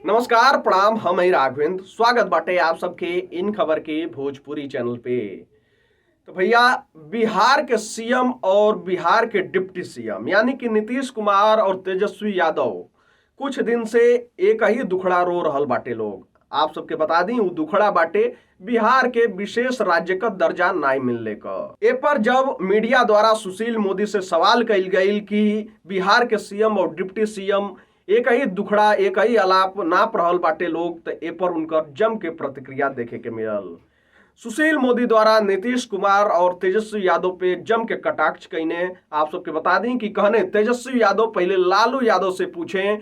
नमस्कार प्रणाम, हम ही राघवेंद्र। स्वागत बाटे आप सबके इन खबर के भोजपुरी चैनल पे। तो भैया, बिहार के सीएम और बिहार के डिप्टी सीएम यानी कि नीतीश कुमार और तेजस्वी यादव कुछ दिन से एक ही दुखड़ा रो रहल बाटे लोग। आप सबके बता दी वो दुखड़ा बाटे बिहार के विशेष राज्य का दर्जा नाई मिलने का। ए पर जब मीडिया द्वारा सुशील मोदी से सवाल कइल गई कि बिहार के सीएम और डिप्टी सीएम एक ही दुखड़ा एक ही आलाप नाप रहल बाटे लोग, तो ए पर उनकर जम के प्रतिक्रिया देखे के मिलल। सुशील मोदी द्वारा नीतीश कुमार और तेजस्वी यादव पे जम के कटाक्ष कईने। आप सबके बता दें कि कहने तेजस्वी यादव पहले लालू यादव से पूछे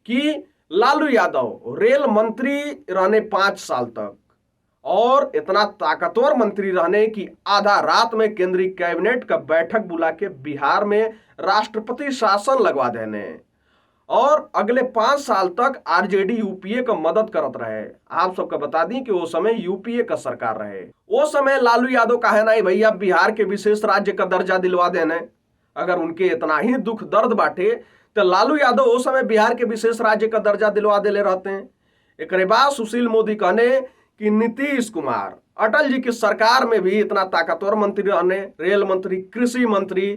कि लालू यादव रेल मंत्री रहने 5 साल तक और इतना ताकतवर मंत्री रहने की आधा रात में केंद्रीय कैबिनेट का बैठक बुला के बिहार में राष्ट्रपति शासन लगवा देने और अगले 5 साल तक आरजेडी यूपीए का मदद करत रहे। आप सबका बता दी कि वो समय यूपीए का सरकार रहे। वो समय लालू यादव का है नहीं भैया बिहार के विशेष राज्य का दर्जा दिलवा देने। अगर उनके इतना ही दुख दर्द बाटे तो लालू यादव उस समय बिहार के विशेष राज्य का दर्जा दिलवा दिले रहते हैं। एक बाद सुशील मोदी कहने कि नीतीश कुमार अटल जी की सरकार में भी इतना ताकतवर मंत्री रहने, रेल मंत्री, कृषि मंत्री,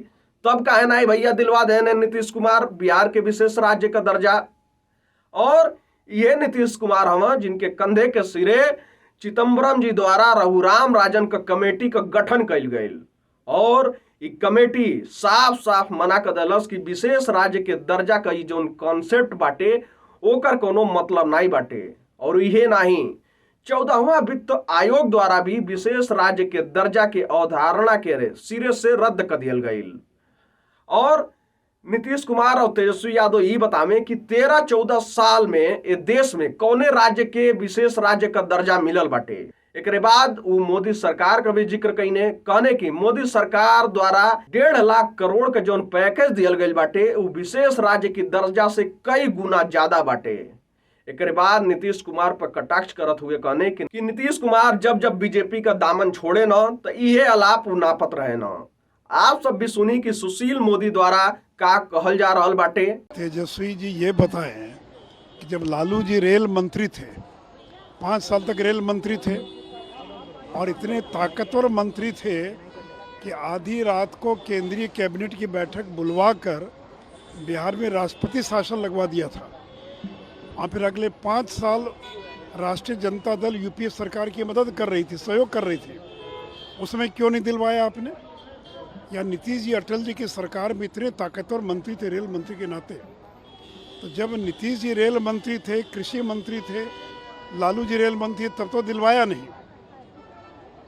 तब कहे नहीं भैया दिलवा देने नीतीश कुमार बिहार के विशेष राज्य का दर्जा। और ये नीतीश कुमार हम जिनके कंधे के सिरे चिदम्बरम जी द्वारा रघुराम राजन का कमेटी का गठन कइल गई और ये कमेटी साफ साफ मना कर दिलस कि विशेष राज्य के दर्जा का जो कॉन्सेप्ट बाटे ओकर कोनो मतलब नहीं बाटे। और यह नहीं, 14वां वित्त आयोग द्वारा भी विशेष राज्य के दर्जा के अवधारणा के सिरे से रद्द कर दियल गई। और नीतीश कुमार और तेजस्वी यादव ये बतावे कि 13-14 साल में ये देश में कौने राज्य के विशेष राज्य का दर्जा मिलल बाटे। एक बाद वो मोदी सरकार का भी जिक्र कईने, कहने की मोदी सरकार द्वारा 1.5 लाख करोड़ का जो पैकेज दियल गई बाटे वो विशेष राज्य की दर्जा से कई गुना ज्यादा बाटे। एक बाद नीतीश कुमार पर कटाक्ष करत हुए कहने कि नीतीश कुमार जब जब बीजेपी का दामन छोड़े न तो इहे अलाप नापत रहे न। आप सब भी सुनी कि सुशील मोदी द्वारा का कहल जा रहल बाटे। तेजस्वी जी ये बताएं कि जब लालू जी रेल मंत्री थे, 5 साल तक रेल मंत्री थे और इतने ताकतवर मंत्री थे कि आधी रात को केंद्रीय कैबिनेट की बैठक बुलवाकर बिहार में राष्ट्रपति शासन लगवा दिया था और फिर अगले 5 साल राष्ट्रीय जनता दल यूपीए सरकार की मदद कर रही थी, सहयोग कर रही थी। उसमें क्यों नहीं दिलवाया आपने? या नीतीश जी अटल जी की सरकार में इतने ताकतवर मंत्री थे रेल मंत्री के नाते, तो जब नीतीश जी रेल मंत्री थे, कृषि मंत्री थे, लालू जी रेल मंत्री तब तो दिलवाया नहीं।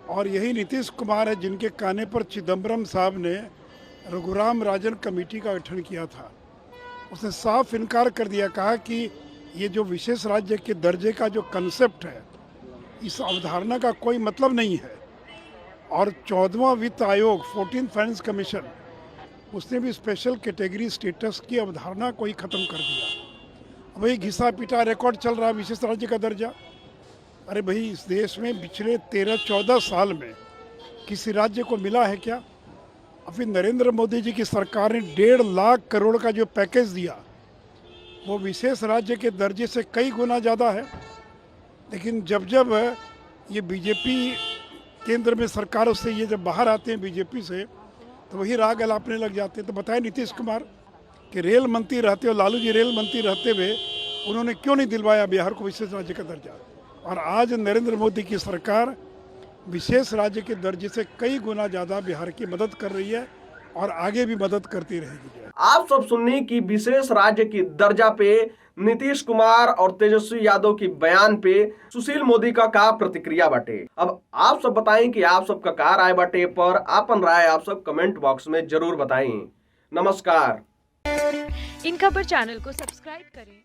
और यही नीतीश कुमार है जिनके कहने पर चिदम्बरम साहब ने रघुराम राजन कमेटी का गठन किया था। उसने साफ इनकार कर दिया, कहा कि ये जो विशेष राज्य के दर्जे का जो कंसेप्ट है इस अवधारणा का कोई मतलब नहीं है। और 14वां वित्त आयोग 14th फाइनेंस कमीशन उसने भी स्पेशल कैटेगरी स्टेटस की अवधारणा को ही ख़त्म कर दिया। वही घिसा पिटा रिकॉर्ड चल रहा है विशेष राज्य का दर्जा। अरे भाई, इस देश में पिछले 13-14 साल में किसी राज्य को मिला है क्या? अभी नरेंद्र मोदी जी की सरकार ने 1.5 लाख करोड़ का जो पैकेज दिया वो विशेष राज्य के दर्जे से कई गुना ज़्यादा है। लेकिन जब जब ये बीजेपी केंद्र में सरकारों से ये जब बाहर आते हैं बीजेपी से तो वही राग अलापने लग जाते हैं। तो बताए नीतीश कुमार कि रेल मंत्री रहते और लालू जी रेल मंत्री रहते हुए उन्होंने क्यों नहीं दिलवाया बिहार को विशेष राज्य का दर्जा? और आज नरेंद्र मोदी की सरकार विशेष राज्य के दर्जे से कई गुना ज़्यादा बिहार की मदद कर रही है और आगे भी मदद करती रहेगी। आप सब सुननी कि विशेष राज्य की दर्जा पे नीतीश कुमार और तेजस्वी यादव की बयान पे सुशील मोदी का प्रतिक्रिया बाटे। अब आप सब बताएं कि आप सबका का राय बाटे पर आपन राय आप सब कमेंट बॉक्स में जरूर बताएं। नमस्कार। इन खबर चैनल को सब्सक्राइब करें।